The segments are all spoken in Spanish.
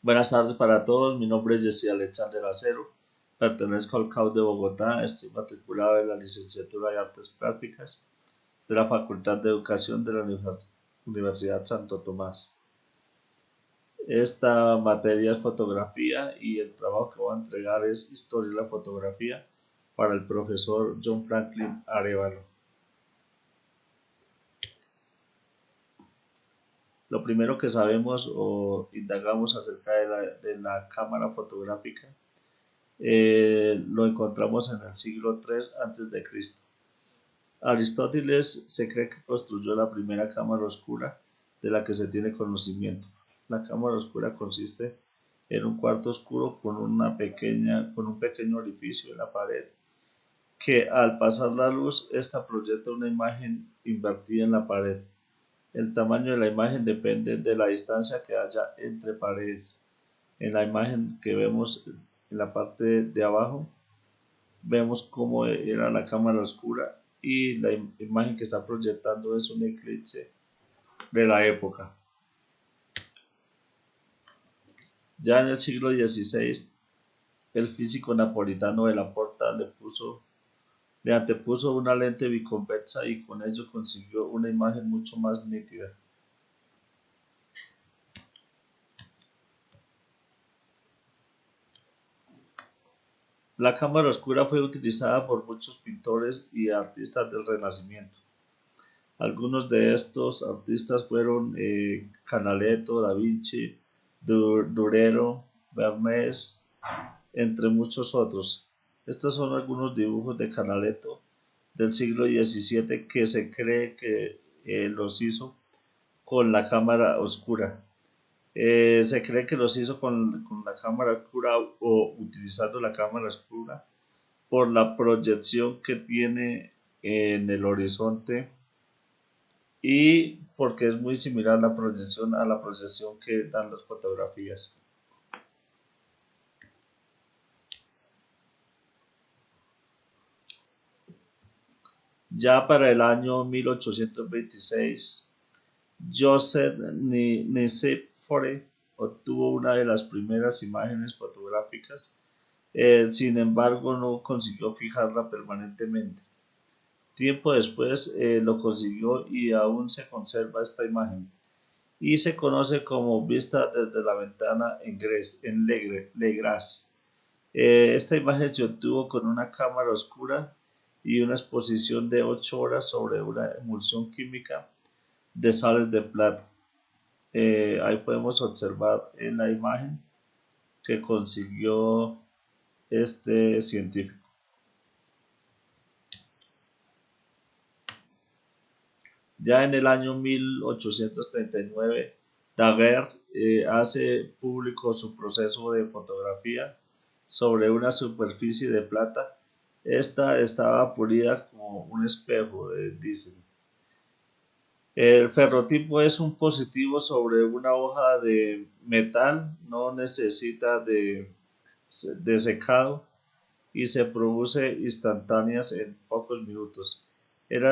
Buenas tardes para todos, mi nombre es Jesse Alexander Acero, pertenezco al CAU de Bogotá, estoy matriculado en la licenciatura de Artes Plásticas de la Facultad de Educación de la Universidad Santo Tomás. Esta materia es fotografía y el trabajo que voy a entregar es Historia de la Fotografía para el profesor John Franklin Arevalo. Lo primero que sabemos o indagamos acerca de la cámara fotográfica lo encontramos en el siglo III a.C. Aristóteles se cree que construyó la primera cámara oscura de la que se tiene conocimiento. La cámara oscura consiste en un cuarto oscuro con un pequeño orificio en la pared que al pasar la luz, esta proyecta una imagen invertida en la pared. El tamaño de la imagen depende de la distancia que haya entre paredes. En la imagen que vemos en la parte de abajo, vemos cómo era la cámara oscura y la imagen que está proyectando es un eclipse de la época. Ya en el siglo XVI, el físico napolitano de la Porta le antepuso una lente biconvexa y con ello consiguió una imagen mucho más nítida. La cámara oscura fue utilizada por muchos pintores y artistas del Renacimiento. Algunos de estos artistas fueron Canaletto, Da Vinci, Durero, Vermees, entre muchos otros. Estos son algunos dibujos de Canaletto del siglo XVII que se cree que los hizo con la cámara oscura. Se cree que los hizo con la cámara oscura o utilizando la cámara oscura por la proyección que tiene en el horizonte y porque es muy similar la proyección a la proyección que dan las fotografías. Ya para el año 1826, Joseph Nicephore obtuvo una de las primeras imágenes fotográficas, sin embargo no consiguió fijarla permanentemente. Tiempo después lo consiguió y aún se conserva esta imagen y se conoce como vista desde la ventana en Legras. Esta imagen se obtuvo con una cámara oscura y una exposición de 8 horas sobre una emulsión química de sales de plata. Ahí podemos observar en la imagen que consiguió este científico. Ya en el año 1839, Daguerre hace público su proceso de fotografía sobre una superficie de plata. Esta estaba pulida como un espejo, dicen. El ferrotipo es un positivo sobre una hoja de metal, no necesita de secado y se produce instantáneas en pocos minutos. Este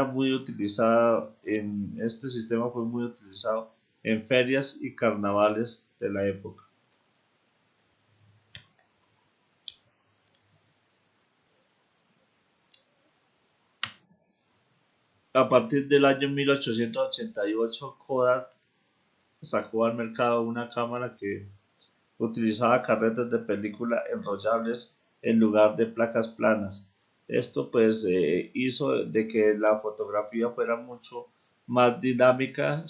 sistema fue muy utilizado en ferias y carnavales de la época. A partir del año 1888, Kodak sacó al mercado una cámara que utilizaba carretas de película enrollables en lugar de placas planas. Esto pues hizo de que la fotografía fuera mucho más dinámica,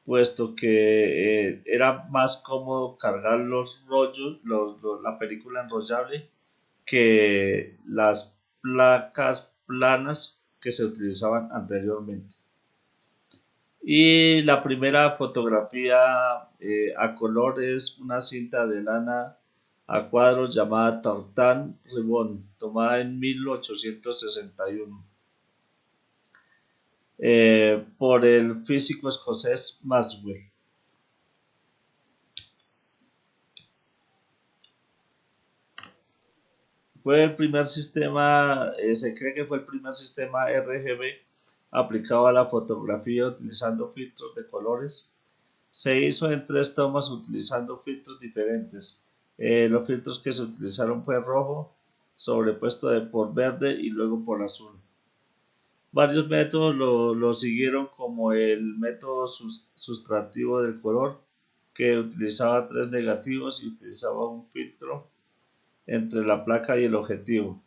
puesto que era más cómodo cargar los rollos, la película enrollable, que las placas planas que se utilizaban anteriormente. Y la primera fotografía a color es una cinta de lana a cuadros llamada Tartan Ribbon, tomada en 1861 por el físico escocés Maxwell. Se cree que fue el primer sistema RGB aplicado a la fotografía utilizando filtros de colores. Se hizo en 3 tomas utilizando filtros diferentes. Los filtros que se utilizaron fue rojo, sobrepuesto por verde y luego por azul. Varios métodos lo siguieron, como el método sustractivo del color, que utilizaba 3 negativos y utilizaba un filtro entre la placa y el objetivo.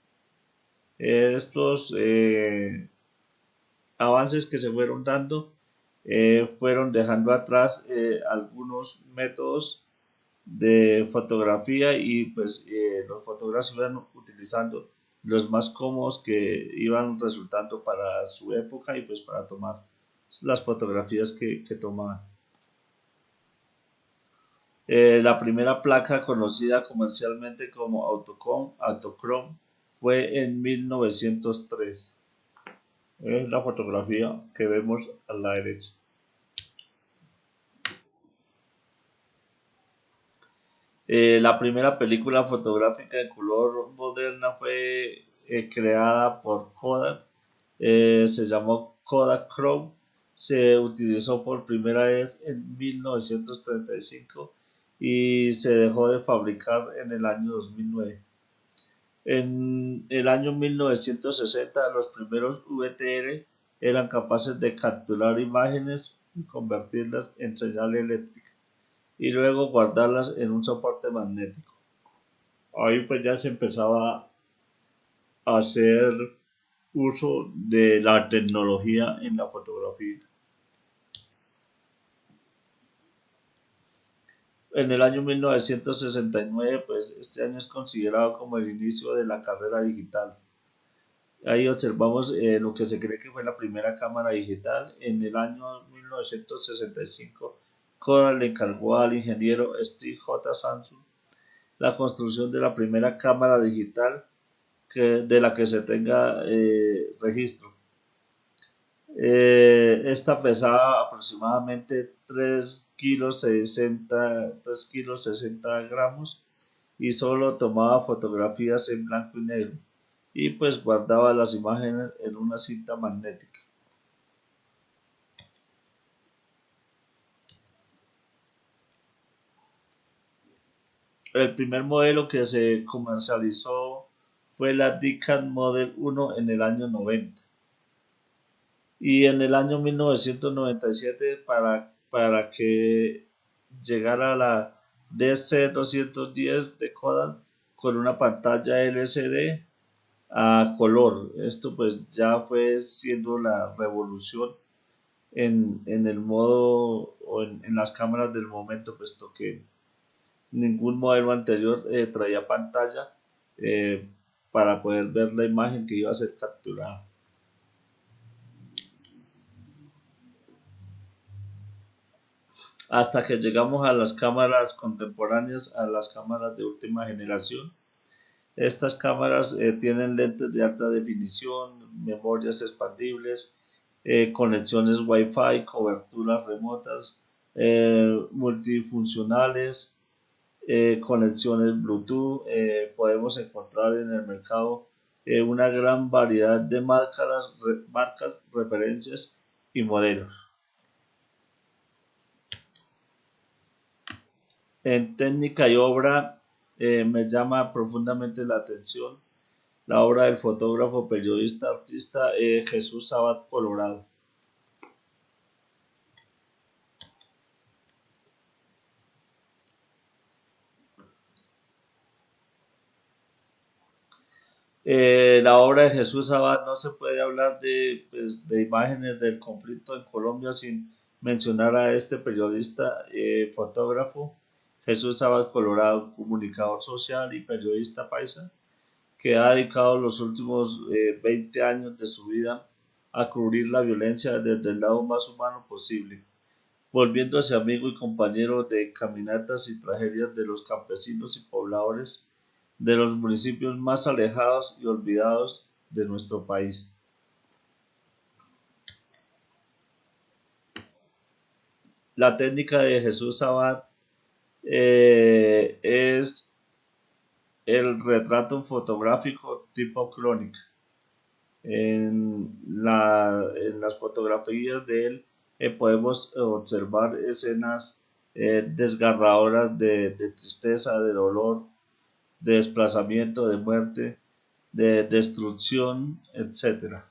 Estos avances que se fueron dando fueron dejando atrás algunos métodos de fotografía, y pues los fotógrafos iban utilizando los más cómodos que iban resultando para su época y pues para tomar las fotografías que tomaban. La primera placa conocida comercialmente como Autochrome fue en 1903. Es la fotografía que vemos a la derecha. La primera película fotográfica de color moderna fue creada por Kodak. Se llamó Kodachrome. Se utilizó por primera vez en 1935 y se dejó de fabricar en el año 2009. En el año 1960, los primeros VTR eran capaces de capturar imágenes y convertirlas en señal eléctrica y luego guardarlas en un soporte magnético. Ahí pues ya se empezaba a hacer uso de la tecnología en la fotografía. En el año 1969, pues este año es considerado como el inicio de la carrera digital. Ahí observamos lo que se cree que fue la primera cámara digital. En el año 1965, Kodak le encargó al ingeniero Steve J. Samsung la construcción de la primera cámara digital de la que se tenga registro. Esta pesaba aproximadamente 3,60 gramos y solo tomaba fotografías en blanco y negro, y pues guardaba las imágenes en una cinta magnética. El primer modelo que se comercializó fue la Deccan Model 1 en el año 90. Y en el año 1997, para que llegara la DC210 de Kodak con una pantalla LCD a color. Esto pues ya fue siendo la revolución en el modo o en las cámaras del momento, puesto que ningún modelo anterior traía pantalla eh, para poder ver la imagen que iba a ser capturada. Hasta que llegamos a las cámaras contemporáneas, a las cámaras de última generación. Estas cámaras tienen lentes de alta definición, memorias expandibles, conexiones Wi-Fi, coberturas remotas, multifuncionales, conexiones Bluetooth. Podemos encontrar en el mercado una gran variedad de marcas, referencias y modelos. En técnica y obra, me llama profundamente la atención la obra del fotógrafo, periodista, artista Jesús Sabat Colorado. La obra de Jesús Sabat, no se puede hablar de imágenes del conflicto en Colombia sin mencionar a este periodista, fotógrafo, Jesús Sabat Colorado, comunicador social y periodista paisa, que ha dedicado los últimos 20 años de su vida a cubrir la violencia desde el lado más humano posible, volviéndose amigo y compañero de caminatas y tragedias de los campesinos y pobladores de los municipios más alejados y olvidados de nuestro país. La técnica de Jesús Sabat es el retrato fotográfico tipo crónica. En las fotografías de él podemos observar escenas desgarradoras de tristeza, de dolor, de desplazamiento, de muerte, de destrucción, etc.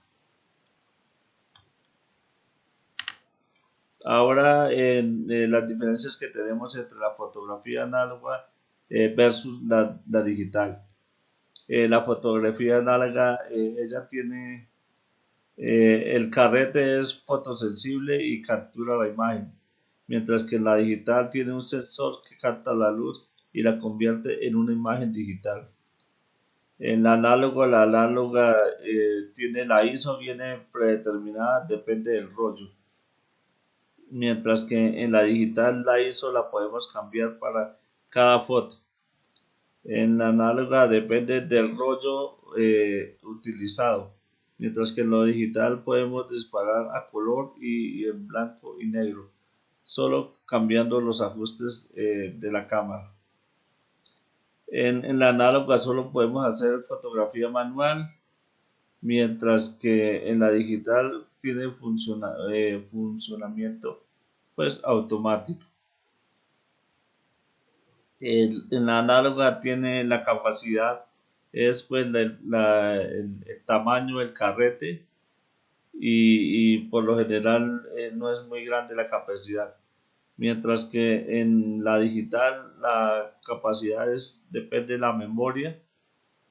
Ahora, las diferencias que tenemos entre la fotografía análoga versus la digital. La fotografía análoga, ella tiene, el carrete es fotosensible y captura la imagen, mientras que la digital tiene un sensor que capta la luz y la convierte en una imagen digital. En la análoga tiene la ISO, viene predeterminada, depende del rollo, mientras que en la digital la ISO la podemos cambiar para cada foto. En la análoga depende del rollo utilizado, mientras que en lo digital podemos disparar a color y en blanco y negro, solo cambiando los ajustes de la cámara. En la análoga solo podemos hacer fotografía manual, mientras que en la digital tiene funcionamiento pues automático. En la análoga tiene la capacidad, es pues el tamaño del carrete y por lo general no es muy grande la capacidad, mientras que en la digital la capacidad depende de la memoria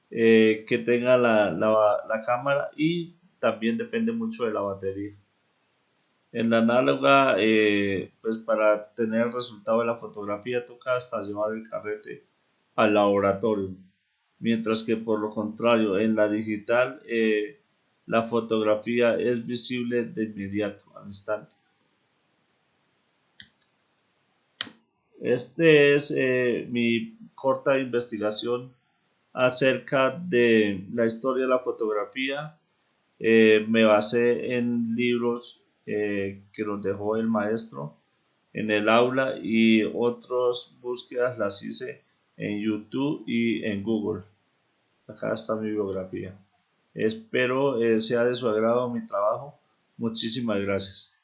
que tenga la cámara y también depende mucho de la batería. En la análoga, pues para tener el resultado de la fotografía toca hasta llevar el carrete al laboratorio, mientras que por lo contrario, en la digital, la fotografía es visible de inmediato, al instante. Este es mi corta investigación acerca de la historia de la fotografía. Me basé en libros que nos dejó el maestro en el aula y otras búsquedas las hice en YouTube y en Google. Acá está mi biografía. Espero sea de su agrado mi trabajo. Muchísimas gracias.